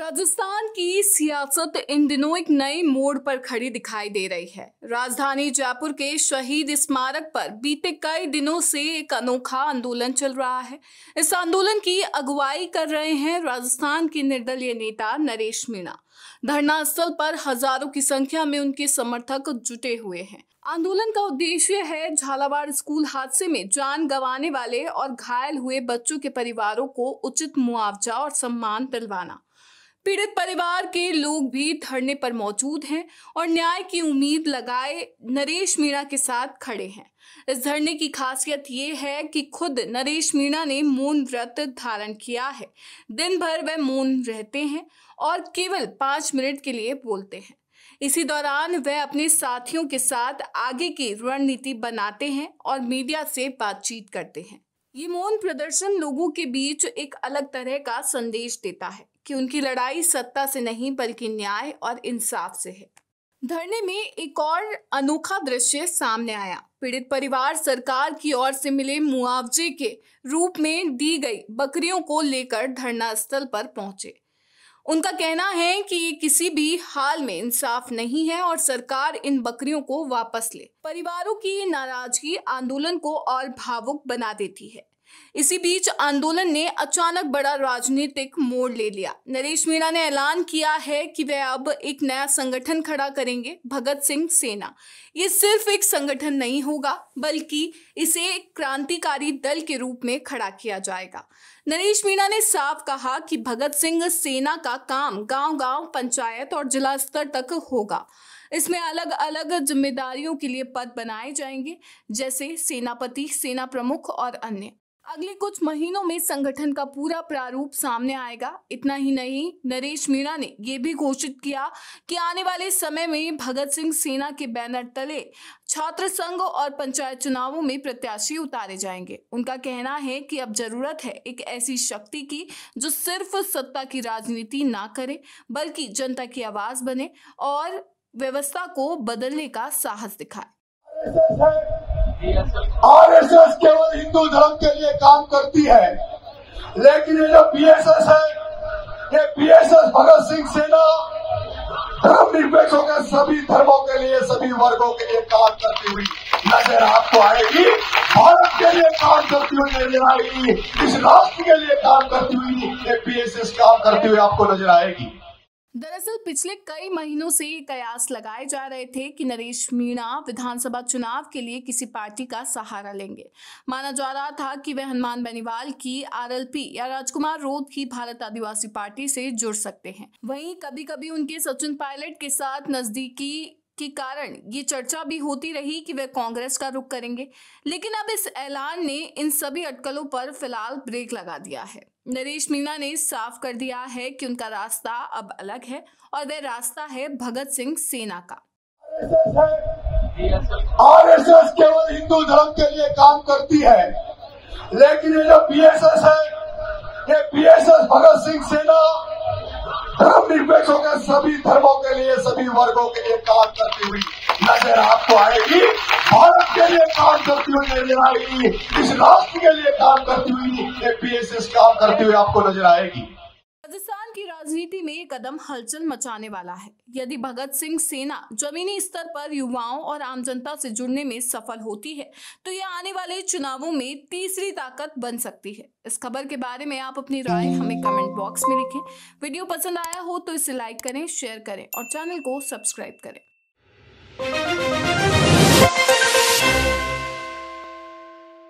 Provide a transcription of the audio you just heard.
राजस्थान की सियासत इन दिनों एक नए मोड़ पर खड़ी दिखाई दे रही है। राजधानी जयपुर के शहीद स्मारक पर बीते कई दिनों से एक अनोखा आंदोलन चल रहा है। इस आंदोलन की अगुवाई कर रहे हैं राजस्थान के निर्दलीय नेता नरेश मीणा। धरना स्थल पर हजारों की संख्या में उनके समर्थक जुटे हुए हैं। आंदोलन का उद्देश्य है झालावाड़ स्कूल हादसे में जान गंवाने वाले और घायल हुए बच्चों के परिवारों को उचित मुआवजा और सम्मान दिलवाना। पीड़ित परिवार के लोग भी धरने पर मौजूद हैं और न्याय की उम्मीद लगाए नरेश मीणा के साथ खड़े हैं। इस धरने की खासियत ये है कि खुद नरेश मीणा ने मौन व्रत धारण किया है। दिन भर वह मौन रहते हैं और केवल 5 मिनट के लिए बोलते हैं। इसी दौरान वह अपने साथियों के साथ आगे की रणनीति बनाते हैं और मीडिया से बातचीत करते हैं। ये मौन प्रदर्शन लोगों के बीच एक अलग तरह का संदेश देता है कि उनकी लड़ाई सत्ता से नहीं बल्कि न्याय और इंसाफ से है। धरने में एक और अनोखा दृश्य सामने आया। पीड़ित परिवार सरकार की ओर से मिले मुआवजे के रूप में दी गई बकरियों को लेकर धरना स्थल पर पहुंचे। उनका कहना है कि ये किसी भी हाल में इंसाफ नहीं है और सरकार इन बकरियों को वापस ले। परिवारों की नाराजगी आंदोलन को और भावुक बना देती है। इसी बीच आंदोलन ने अचानक बड़ा राजनीतिक मोड़ ले लिया। नरेश मीणा ने ऐलान किया है कि वे अब एक नया संगठन खड़ा करेंगे, भगत सिंह सेना। ये सिर्फ एक संगठन नहीं होगा बल्कि इसे एक क्रांतिकारी दल के रूप में खड़ा किया जाएगा। नरेश मीणा ने साफ कहा कि भगत सिंह सेना का काम गांव-गांव, पंचायत और जिला स्तर तक होगा। इसमें अलग अलग जिम्मेदारियों के लिए पद बनाए जाएंगे, जैसे सेनापति, सेना प्रमुख और अन्य। अगले कुछ महीनों में संगठन का पूरा प्रारूप सामने आएगा। इतना ही नहीं, नरेश मीणा ने यह भी घोषित किया कि आने वाले समय में भगत सिंह सेना के बैनर तले छात्र संघ और पंचायत चुनावों में प्रत्याशी उतारे जाएंगे। उनका कहना है कि अब जरूरत है एक ऐसी शक्ति की जो सिर्फ सत्ता की राजनीति ना करे बल्कि जनता की आवाज बने और व्यवस्था को बदलने का साहस दिखाए। आरएसएस केवल हिंदू धर्म के लिए काम करती है, लेकिन ये जो बीएसएस है, ये बीएसएस भगत सिंह सेना धर्मनिरपेक्ष होकर सभी धर्मों के लिए, सभी वर्गों के लिए काम करती हुई नजर आपको आएगी। भारत के लिए काम करती हुई नजर आएगी, इस राष्ट्र के लिए काम करती हुई ये बीएसएस काम करती हुई आपको नजर आएगी। दरअसल पिछले कई महीनों से ये कयास लगाए जा रहे थे कि नरेश मीणा विधानसभा चुनाव के लिए किसी पार्टी का सहारा लेंगे। माना जा रहा था कि वे हनुमान बेनीवाल की आरएलपी या राजकुमार रोध की भारत आदिवासी पार्टी से जुड़ सकते हैं। वहीं कभी कभी उनके सचिन पायलट के साथ नजदीकी के कारण ये चर्चा भी होती रही कि वे कांग्रेस का रुख करेंगे, लेकिन अब इस ऐलान ने इन सभी अटकलों पर फिलहाल ब्रेक लगा दिया है। नरेश मीणा ने साफ कर दिया है कि उनका रास्ता अब अलग है और वह रास्ता है भगत सिंह सेना का। आरएसएस केवल हिंदू धर्म के लिए काम करती है, लेकिन ये जो बीएसएस है, ये बीएसएस भगत सिंह सेना धर्मनिरपेक्ष होकर सभी धर्मों के लिए, सभी वर्गों के लिए काम करती हुई नजर आपको आएगी। भारत के लिए काम करती हुई नजर आएगी, इस राष्ट्र के लिए काम करती हुई ये बीएसएस काम करती हुई आपको नजर आएगी। राजस्थान की राजनीति में एक कदम हलचल मचाने वाला है। यदि भगत सिंह सेना जमीनी स्तर पर युवाओं और आम जनता से जुड़ने में सफल होती है तो यह आने वाले चुनावों में तीसरी ताकत बन सकती है। इस खबर के बारे में आप अपनी राय हमें कमेंट बॉक्स में लिखें। वीडियो पसंद आया हो तो इसे लाइक करें, शेयर करें और चैनल को सब्सक्राइब करें।